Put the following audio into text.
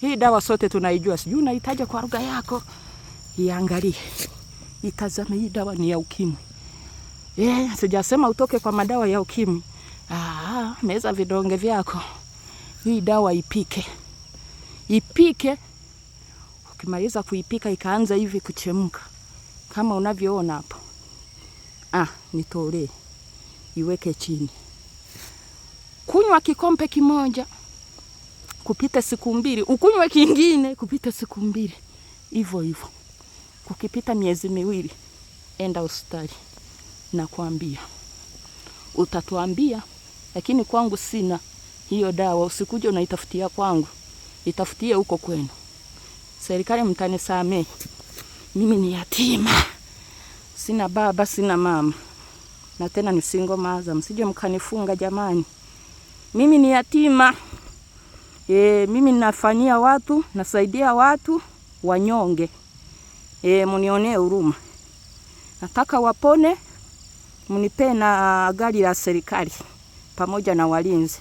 Hii dawa sote tunaijua, sijui unahitaji kwa lugha yako. Iangalie. Itazame, hii dawa ni ya ukimwi. Sijasema utoke kwa madawa ya ukimwi. Meza vidonge vyako. Hii dawa ipike. Ipike. Ukimaliza kuipika ikaanza hivi kuchemka. Kama unavyoona hapo. Nitolee. Iweke chini. Kunywa kikombe kimoja. Kupita siku 2, ukunywe kingine kupita siku 2. Hivyo hivyo. Kukipita miezi 2, enda hospitali. Nakwambia. Utatuambia, lakini kwangu sina hiyo dawa. Usikuje unaitafutia kwangu. Itafutie huko kwenu. Serikali mtanisamee. Mimi ni yatima. Sina baba, sina mama. Na tena ni single mother. Msije mkanifunga jamani. Mimi ni yatima. Mimi nafanyia watu, nasaidia watu wanyonge. Munionee huruma. Nataka wapone, munipe na gari la serikali pamoja na walinzi.